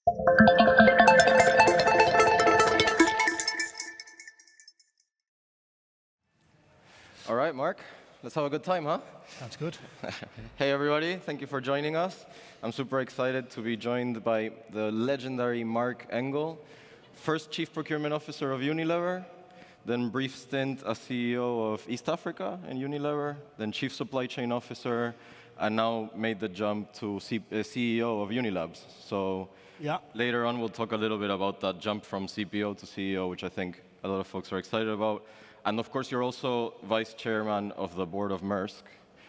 All right, Marc, let's have a good time, huh? Sounds good. Hey, everybody. Thank you for joining us. I'm super excited to be joined by the legendary Marc Engel, first Chief Procurement Officer of Unilever, then brief stint as CEO of East Africa in Unilever, then Chief Supply Chain Officer, and now made the jump to CEO of Unilabs. So Yeah. later on, we'll talk a little bit about that jump from CPO to CEO, which I think a lot of folks are excited about. And of course, you're also vice chairman of the board of Maersk,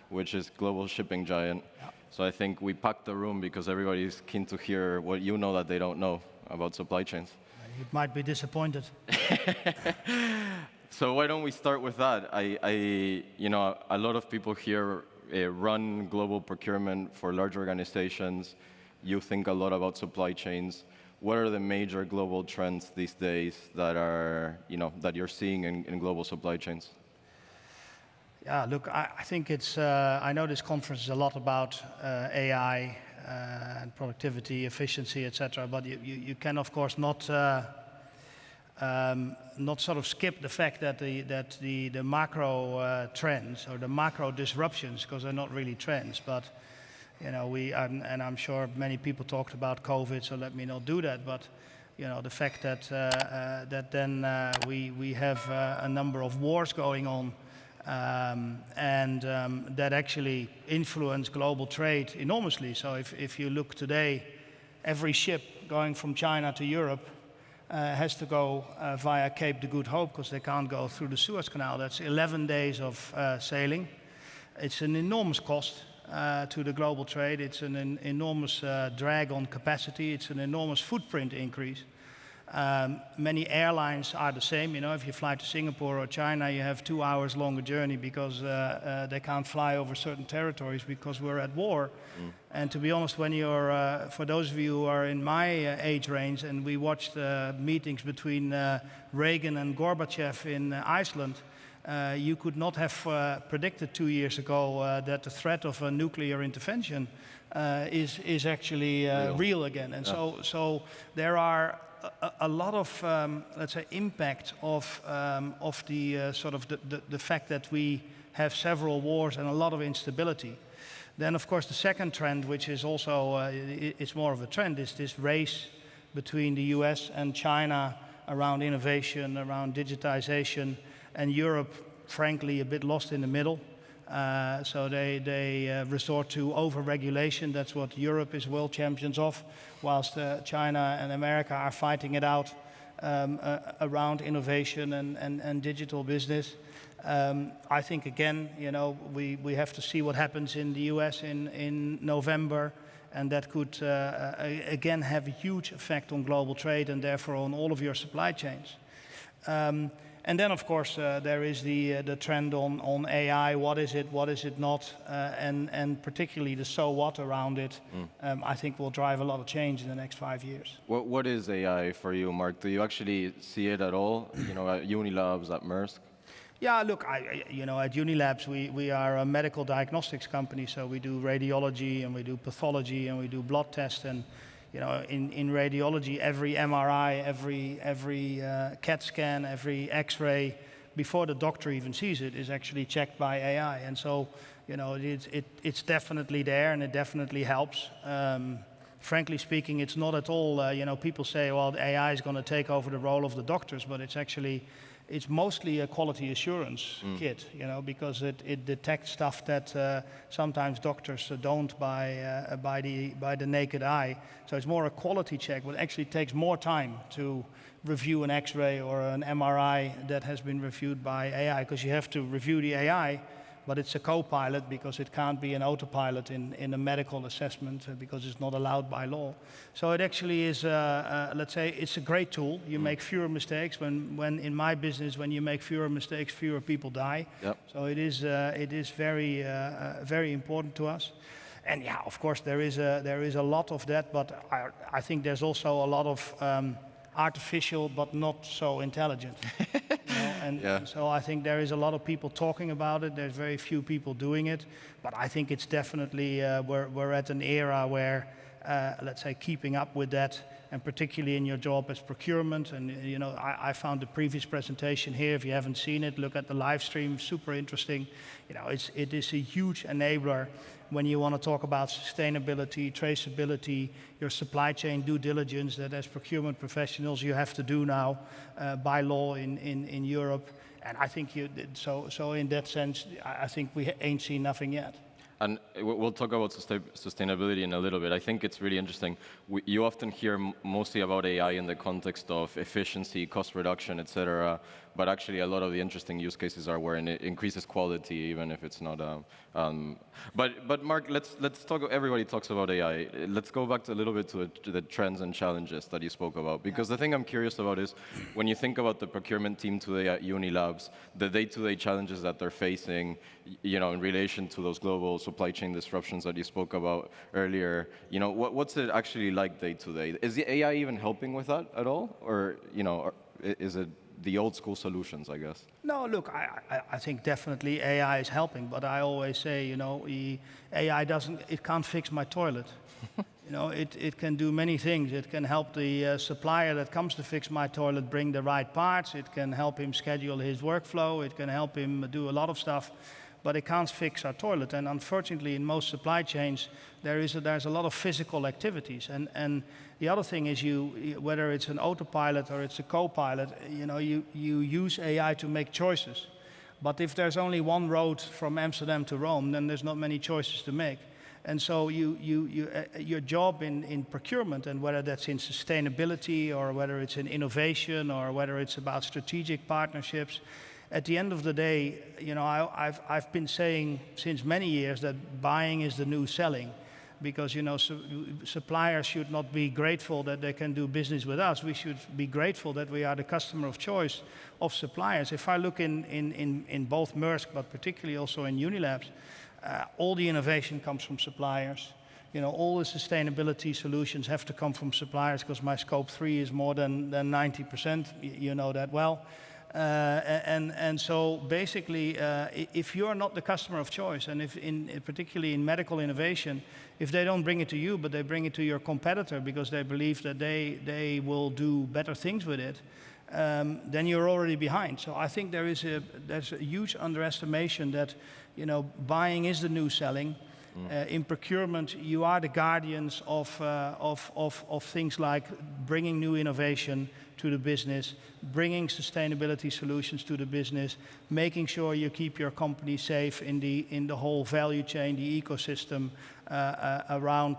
which is global shipping giant. Yeah. So I think we packed the room because everybody's keen to hear what you know that they don't know about supply chains. You might be disappointed. So why don't we start with that? A lot of people here run global procurement for large organizations. You think a lot about supply chains. What are the major global trends these days that are, that you're seeing in global supply chains? Yeah, look, I think it's, I know this conference is a lot about AI and productivity, efficiency, etc. But you can, of course, not sort of skip the fact that the macro trends or the macro disruptions, because they're not really trends, but and I'm sure many people talked about COVID, so let me not do that. But the fact that we have a number of wars going on, and that actually influence global trade enormously. So if you look today, every ship going from China to Europe has to go via Cape de Good Hope because they can't go through the Suez Canal. That's 11 days of sailing. It's an enormous cost to the global trade. It's an enormous drag on capacity. It's an enormous footprint increase. Many airlines are the same. If you fly to Singapore or China, you have 2 hours longer journey because they can't fly over certain territories because we're at war. And to be honest, when you're, for those of you who are in my age range, and we watched meetings between Reagan and Gorbachev in Iceland, you could not have predicted 2 years ago that the threat of a nuclear intervention is actually real again. And so there are a lot of, let's say, impact of the sort of the fact that we have several wars and a lot of instability. Then, of course, the second trend, which is also, it's more of a trend, is this race between the US and China around innovation, around digitization, and Europe, frankly, a bit lost in the middle. So they resort to over-regulation. That's what Europe is world champions of, whilst China and America are fighting it out around innovation and digital business. I think, again, we have to see what happens in the US in November, and that could, again, have a huge effect on global trade and therefore on all of your supply chains. And then, of course, there is the trend on AI. What is it not? And particularly the so what around it, I think will drive a lot of change in the next 5 years. What is AI for you, Marc? Do you actually see it at all, at Unilabs, at Maersk? Yeah, look, at Unilabs, we are a medical diagnostics company, so we do radiology and we do pathology and we do blood tests. And in radiology, every MRI, every CAT scan, every X-ray, before the doctor even sees it, is actually checked by AI. And so, it's definitely there and it definitely helps. Frankly speaking, it's not at all, people say, well, AI is going to take over the role of the doctors, but it's mostly a quality assurance kit, because it detects stuff that sometimes doctors don't by the naked eye. So it's more a quality check, but actually takes more time to review an X-ray or an MRI that has been reviewed by AI, because you have to review the AI, but it's a co-pilot because it can't be an autopilot in a medical assessment because it's not allowed by law. So it actually is, let's say, it's a great tool. You make fewer mistakes. When in my business, when you make fewer mistakes, fewer people die. Yep. So it is very, very important to us. And yeah, of course, there is a lot of that, but I think there's also a lot of artificial but not so intelligent. And so I think there is a lot of people talking about it. There's very few people doing it, but I think it's definitely we're at an era where let's say keeping up with that and particularly in your job as procurement. And I found the previous presentation here. If you haven't seen it, look at the live stream. Super interesting. It is a huge enabler when you want to talk about sustainability, traceability, your supply chain due diligence that as procurement professionals you have to do now by law in Europe. And I think so in that sense, I think we ain't seen nothing yet. And we'll talk about sustainability in a little bit. I think it's really interesting. You often hear mostly about AI in the context of efficiency, cost reduction, et cetera. But actually, a lot of the interesting use cases are where it increases quality, even if it's not. But Marc, let's talk. Everybody talks about AI. Let's go back a little bit to the trends and challenges that you spoke about. Because the thing I'm curious about is when you think about the procurement team today at Unilabs, the day-to-day challenges that they're facing, in relation to those global supply chain disruptions that you spoke about earlier. What's it actually like day-to-day? Is the AI even helping with that at all, or is it the old school solutions, I guess? No, look, I think definitely AI is helping, but I always say, AI it can't fix my toilet. It can do many things. It can help the supplier that comes to fix my toilet bring the right parts. It can help him schedule his workflow. It can help him do a lot of stuff, but it can't fix our toilet. And unfortunately, in most supply chains, there's a lot of physical activities. And the other thing is whether it's an autopilot or it's a co-pilot, you use AI to make choices. But if there's only one road from Amsterdam to Rome, then there's not many choices to make. And so your job in procurement, and whether that's in sustainability or whether it's in innovation or whether it's about strategic partnerships, at the end of the day, I've been saying since many years that buying is the new selling. Because suppliers should not be grateful that they can do business with us. We should be grateful that we are the customer of choice of suppliers. If I look in both Maersk, but particularly also in Unilabs, all the innovation comes from suppliers. All the sustainability solutions have to come from suppliers because my scope 3 is more than 90%. You know that well. And so basically, if you're not the customer of choice, and if particularly in medical innovation, if they don't bring it to you, but they bring it to your competitor because they believe that they will do better things with it, then you're already behind. So I think there's a huge underestimation that buying is the new selling. In procurement, you are the guardians of things like bringing new innovation to the business, bringing sustainability solutions to the business, making sure you keep your company safe in the whole value chain, the ecosystem around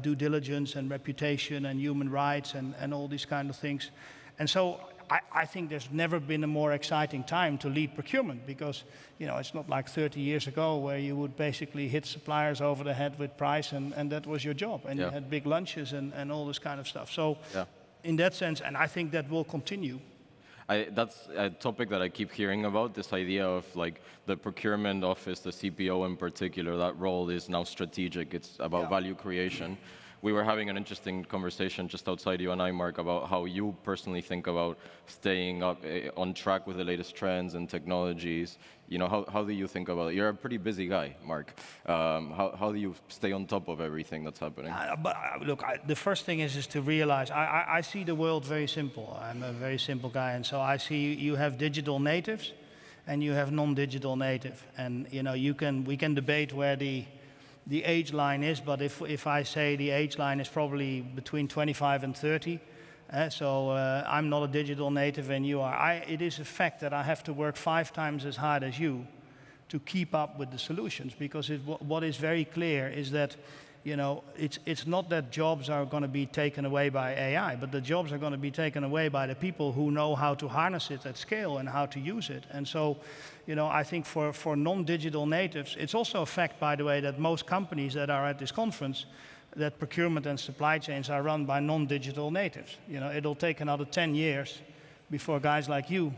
due diligence and reputation and human rights and all these kind of things. And so I think there's never been a more exciting time to lead procurement because, it's not like 30 years ago where you would basically hit suppliers over the head with price and that was your job. And you had big lunches and all this kind of stuff. So in that sense, and I think that will continue. That's a topic that I keep hearing about, this idea of like the procurement office, the CPO in particular, that role is now strategic. It's about value creation. We were having an interesting conversation just outside you and I, Marc, about how you personally think about staying up on track with the latest trends and technologies. How do you think about it? You're a pretty busy guy, Marc. How do you stay on top of everything that's happening? Look, the first thing is to realize I see the world very simple. I'm a very simple guy, and so I see you have digital natives and you have non-digital native, and we can debate where the age line is, but if I say the age line is probably between 25 and 30, so I'm not a digital native and you are. It is a fact that I have to work 5 times as hard as you to keep up with the solutions, because what is very clear is that it's not that jobs are going to be taken away by AI, but the jobs are going to be taken away by the people who know how to harness it at scale and how to use it. And so, I think for non-digital natives, it's also a fact, by the way, that most companies that are at this conference, that procurement and supply chains are run by non-digital natives. It'll take another 10 years before guys like you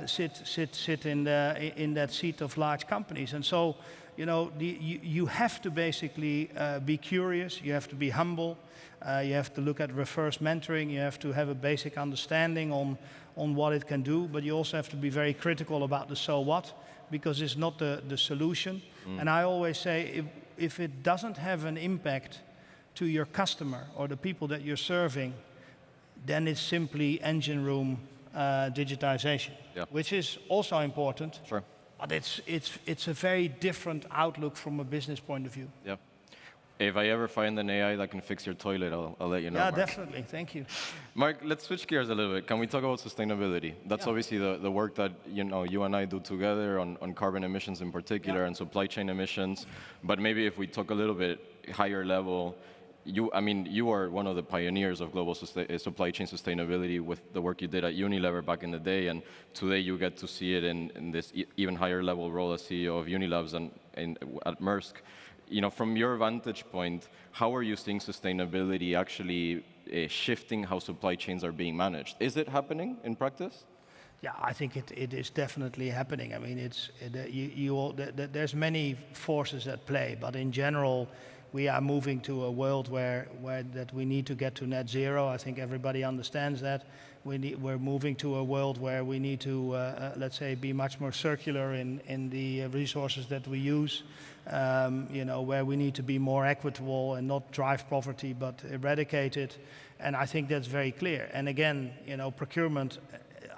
sit in that seat of large companies. And so, you have to basically be curious, you have to be humble, you have to look at reverse mentoring, you have to have a basic understanding on what it can do, but you also have to be very critical about the so what, because it's not the solution. And I always say, if it doesn't have an impact to your customer or the people that you're serving, then it's simply engine room digitization, which is also important. Sure. But it's a very different outlook from a business point of view. Yeah. If I ever find an AI that can fix your toilet, I'll let you know. Yeah, Marc. definitely. Thank you. Marc, let's switch gears a little bit. Can we talk about sustainability? That's obviously the work that you and I do together on carbon emissions in particular and supply chain emissions. But maybe if we talk a little bit higher level, you are one of the pioneers of global supply chain sustainability with the work you did at Unilever back in the day, and today you get to see it in this even higher level role as CEO of Unilabs and at Maersk. From your vantage point, how are you seeing sustainability actually shifting how supply chains are being managed? Is it happening in practice? Yeah, I think it is definitely happening. I mean, there's many forces at play, but in general, we are moving to a world where that we need to get to net zero. I think everybody understands that. We're moving to a world where we need to, let's say, be much more circular in the resources that we use. Where we need to be more equitable and not drive poverty, but eradicate it. And I think that's very clear. And again, procurement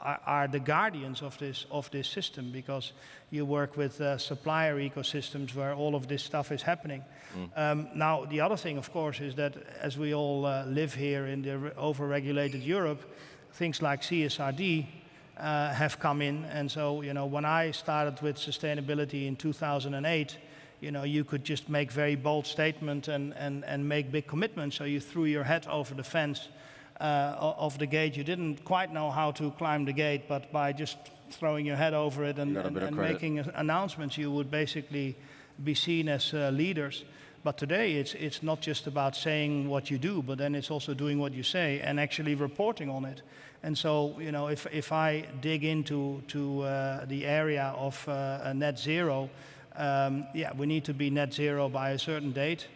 are the guardians of this system, because you work with supplier ecosystems where all of this stuff is happening. Now, the other thing, of course, is that as we all live here in the over-regulated Europe, things like CSRD have come in. And so, when I started with sustainability in 2008, you could just make very bold statements and make big commitments. So you threw your head over the fence of the gate. You didn't quite know how to climb the gate, but by just throwing your head over it and making announcements, you would basically be seen as leaders. But today, it's not just about saying what you do, but then it's also doing what you say and actually reporting on it. And so, if I dig into the area of net zero, we need to be net zero by a certain date.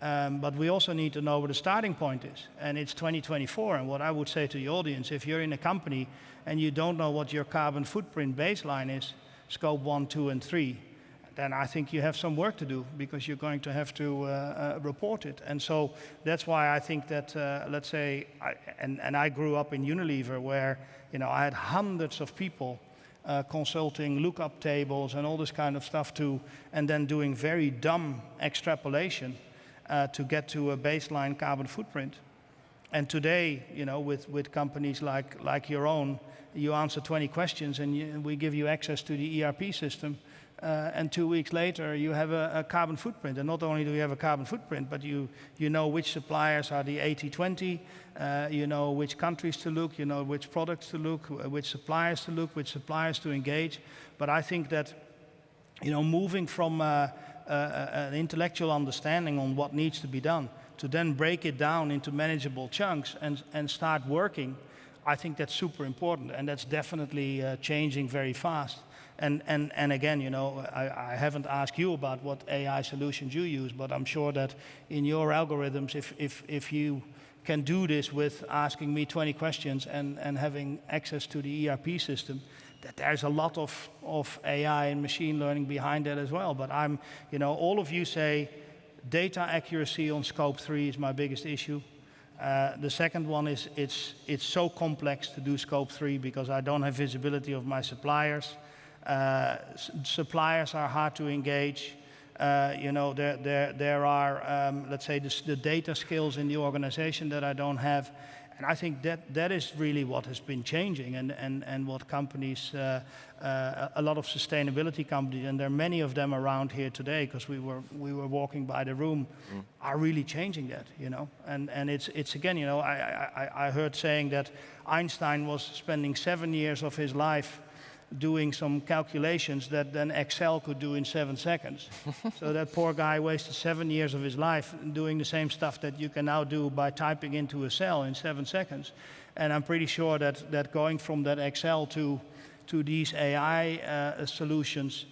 But we also need to know where the starting point is. And it's 2024. And what I would say to the audience, if you're in a company and you don't know what your carbon footprint baseline is, scope 1, 2, and 3, then I think you have some work to do, because you're going to have to report it. And so that's why I think that, let's say, I grew up in Unilever, where I had hundreds of people consulting lookup tables and all this kind of stuff and then doing very dumb extrapolation to get to a baseline carbon footprint. And today, with companies like your own, you answer 20 questions and we give you access to the ERP system. And 2 weeks later, you have a carbon footprint. And not only do you have a carbon footprint, but you know which suppliers are the 80-20, you know which countries to look, you know which products to look, which suppliers to look, which suppliers to engage. But I think that, moving from an intellectual understanding on what needs to be done to then break it down into manageable chunks and start working, I think that's super important. And that's definitely changing very fast. And again, I haven't asked you about what AI solutions you use, but I'm sure that in your algorithms, if you can do this with asking me 20 questions and having access to the ERP system, that there's a lot of AI and machine learning behind that as well. But all of you say data accuracy on scope 3 is my biggest issue. The second one is it's so complex to do scope 3 because I don't have visibility of my suppliers. Suppliers are hard to engage. There are, let's say, the data skills in the organization that I don't have. And I think that is really what has been changing and what companies, a lot of sustainability companies, and there are many of them around here today, because we were walking by the room, are really changing that, And it's again, I heard saying that Einstein was spending 7 years of his life doing some calculations that then Excel could do in 7 seconds. So that poor guy wasted 7 years of his life doing the same stuff that you can now do by typing into a cell in 7 seconds. And I'm pretty sure that going from that Excel to these AI solutions,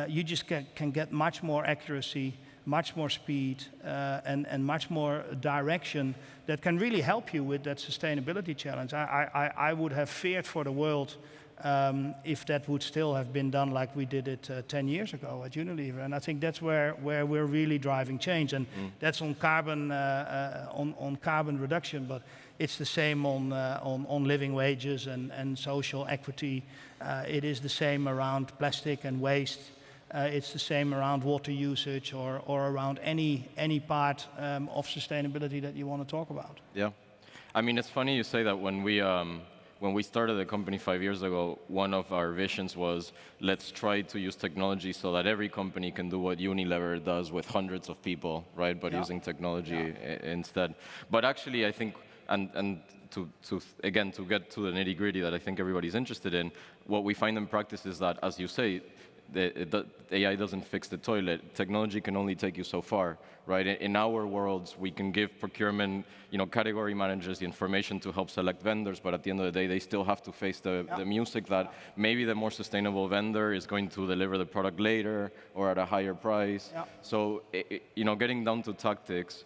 you just can get much more accuracy much more speed, and much more direction that can really help you with that sustainability challenge. I would have feared for the world if that would still have been done like we did it 10 years ago at Unilever. And I think that's where we're really driving change. And that's on carbon on carbon reduction, but it's the same on living wages and social equity. It is the same around plastic and waste. It's the same around water usage or around any part of sustainability that you want to talk about. Yeah. I mean, it's funny you say that. When we started the company 5 years ago, one of our visions was, let's try to use technology so that every company can do what Unilever does with hundreds of people, right? But using technology instead. But actually, I think, and to get to the nitty-gritty that I think everybody's interested in, what we find in practice is that, as you say, the AI doesn't fix the toilet. Technology can only take you so far, right? In our worlds, we can give procurement, category managers the information to help select vendors, but at the end of the day, they still have to face the music that maybe the more sustainable vendor is going to deliver the product later or at a higher price. Yeah. So, getting down to tactics,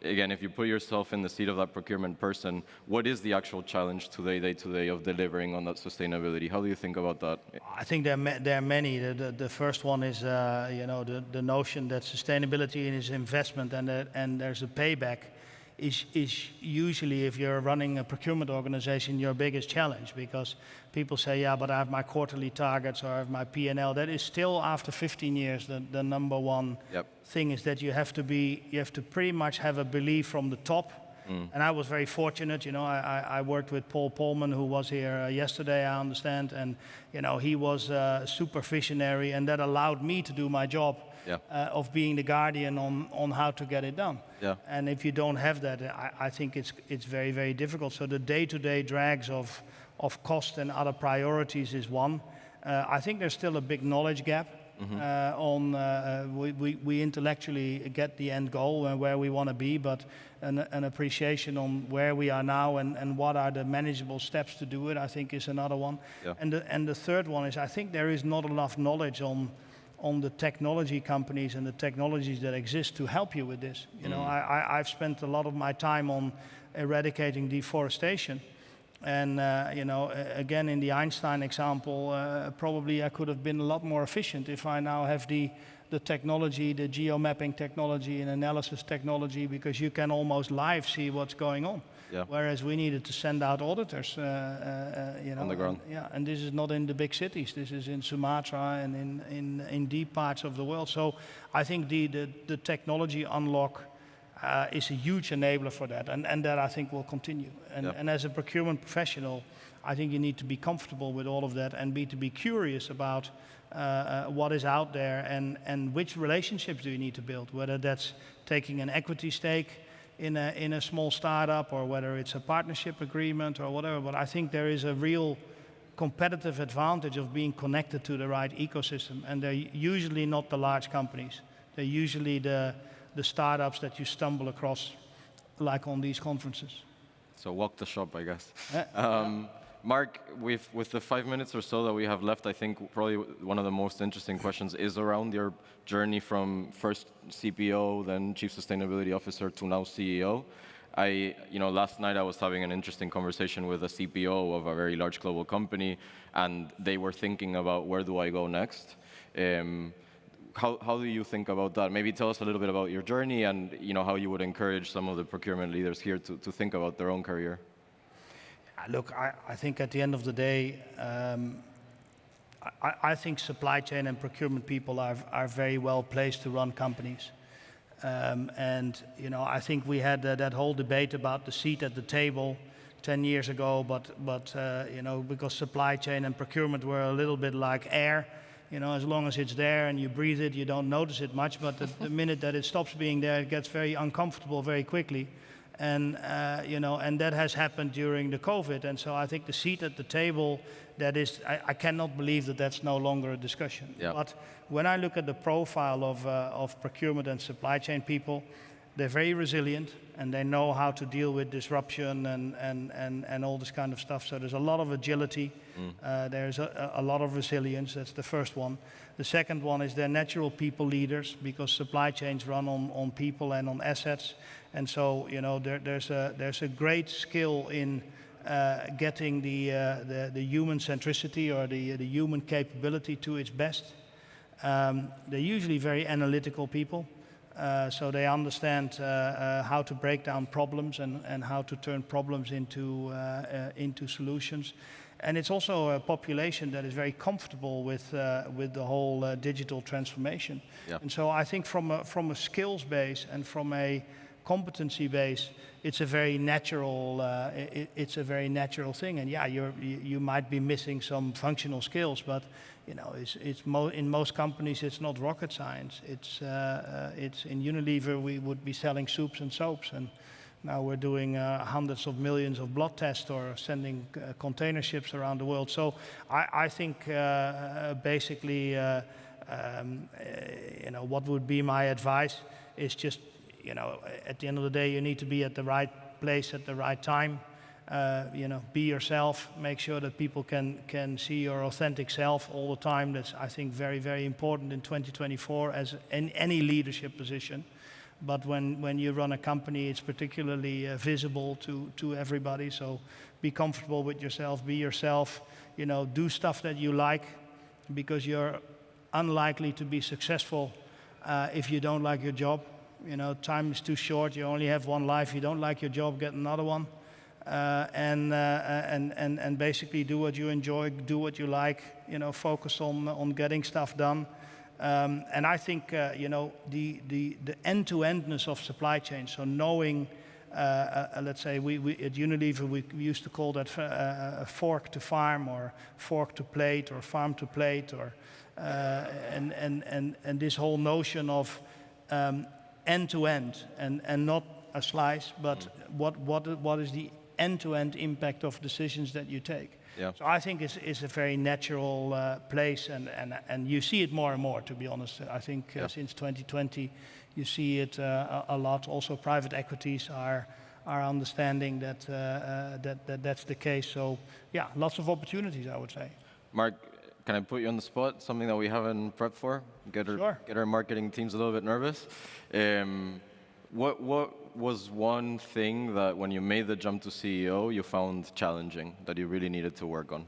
again, if you put yourself in the seat of that procurement person, what is the actual challenge today, day-to-day, of delivering on that sustainability? How do you think about that? I think there are many. The first one is, the notion that sustainability is investment and there's a payback is usually, if you're running a procurement organization, your biggest challenge, because people say, yeah, but I have my quarterly targets or I have my P&L. That is still, after 15 years, the number one thing is that you have to pretty much have a belief from the top. And I was very fortunate, I worked with Paul Polman, who was here yesterday, I understand, and he was super visionary, and that allowed me to do my job of being the guardian on how to get it done. Yeah. And if you don't have that, I think it's very, very difficult. So the day-to-day drags of cost and other priorities is one. I think there's still a big knowledge gap. We intellectually get the end goal and where we want to be, but an appreciation on where we are now and what are the manageable steps to do it, I think, is another one. Yeah. And the third one is, I think there is not enough knowledge on the technology companies and the technologies that exist to help you with this. I've spent a lot of my time on eradicating deforestation. And, again, in the Einstein example, probably I could have been a lot more efficient if I now have the technology, the geomapping technology and analysis technology, because you can almost live see what's going on. Yeah. Whereas we needed to send out auditors, on the ground. And this is not in the big cities. This is in Sumatra and in deep parts of the world. So I think the technology unlock is a huge enabler for that, and that I think will continue. And as a procurement professional, I think you need to be comfortable with all of that and to be curious about what is out there and which relationships do you need to build, whether that's taking an equity stake in a small startup or whether it's a partnership agreement or whatever. But I think there is a real competitive advantage of being connected to the right ecosystem, and they're usually not the large companies. They're usually the startups that you stumble across, like on these conferences. So walk the shop, I guess. Marc, with the 5 minutes or so that we have left, I think probably one of the most interesting questions is around your journey from first CPO, then Chief Sustainability Officer, to now CEO. Last night I was having an interesting conversation with a CPO of a very large global company, and they were thinking about, where do I go next? How do you think about that? Maybe tell us a little bit about your journey and how you would encourage some of the procurement leaders here to think about their own career. Look, I think at the end of the day, I think supply chain and procurement people are very well placed to run companies. I think we had that whole debate about the seat at the table 10 years ago, but because supply chain and procurement were a little bit like air. As long as it's there and you breathe it, you don't notice it much, but the minute that it stops being there, it gets very uncomfortable very quickly. And that has happened during the COVID. And so I think the seat at the table, I cannot believe that that's no longer a discussion. Yeah. But when I look at the profile of procurement and supply chain people, they're very resilient, and they know how to deal with disruption and all this kind of stuff. So there's a lot of agility. There's a lot of resilience. That's the first one. The second one is they're natural people leaders, because supply chains run on people and on assets. And so, you know, there's a great skill in getting the human centricity or the human capability to its best. They're usually very analytical people. So they understand how to break down problems and how to turn problems into solutions. And it's also a population that is very comfortable with the whole digital transformation. Yeah. And so I think from a skills base and from a competency base, it's a very natural thing. And yeah, you might be missing some functional skills, but you know, in most companies it's not rocket science. It's in Unilever we would be selling soups and soaps, and now we're doing hundreds of millions of blood tests or sending container ships around the world. So I think basically, you know, what would be my advice is just, you know, at the end of the day, you need to be at the right place at the right time. You know, be yourself. Make sure that people can see your authentic self all the time. That's, I think, very, very important in 2024 as in any leadership position. But when you run a company, it's particularly visible to everybody. So be comfortable with yourself, be yourself, you know, do stuff that you like, because you're unlikely to be successful if you don't like your job. You know, time is too short, you only have one life. You don't like your job, get another one. And basically do what you enjoy, do what you like, you know, focus on getting stuff done. And I think, you know, the end-to-endness of supply chain, so knowing, let's say we at Unilever, we used to call that fork to farm, or fork to plate, or farm to plate, or, and this whole notion of end-to-end, and not a slice, but what is the end-to-end impact of decisions that you take. Yeah. So I think it's a very natural place, and you see it more and more, to be honest. I think since 2020, you see it a lot. Also, private equities are understanding that that's the case. So yeah, lots of opportunities, I would say. Marc, can I put you on the spot? Something that we haven't prepped for? Sure. Get our marketing teams a little bit nervous. What was one thing that when you made the jump to CEO you found challenging, that you really needed to work on?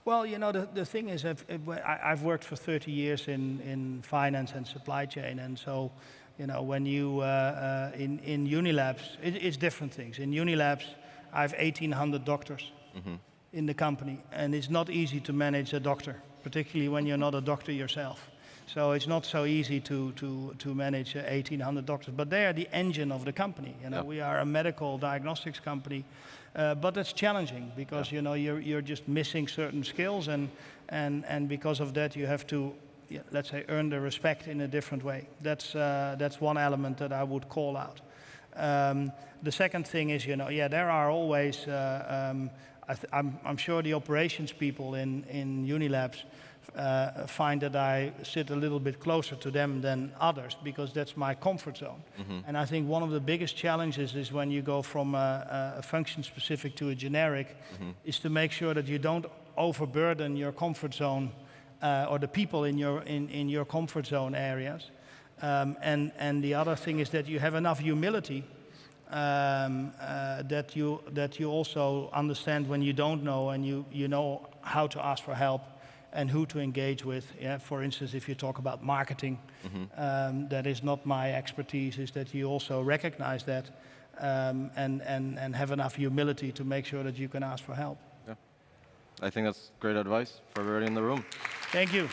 Well, you know, the thing is, I've worked for 30 years in finance and supply chain, and so, you know, when you, in Unilabs, it's different things. In Unilabs, I have 1,800 doctors in the company, and it's not easy to manage a doctor, particularly when you're not a doctor yourself. So it's not so easy to manage 1,800 doctors, but they are the engine of the company. You know, we are a medical diagnostics company, but it's challenging because you know you're just missing certain skills, and because of that you have to, let's say, earn the respect in a different way. That's one element that I would call out. The second thing is, you know, there are always. I'm sure the operations people in Unilabs find that I sit a little bit closer to them than others, because that's my comfort zone. And I think one of the biggest challenges is when you go from a function specific to a generic, is to make sure that you don't overburden your comfort zone or the people in your comfort zone areas. And the other thing is that you have enough humility that you also understand when you don't know, and you know how to ask for help and who to engage with. For instance, if you talk about marketing, that is not my expertise, is that you also recognize that and have enough humility to make sure that you can ask for help. Yeah, I think that's great advice for everybody in the room. Thank you.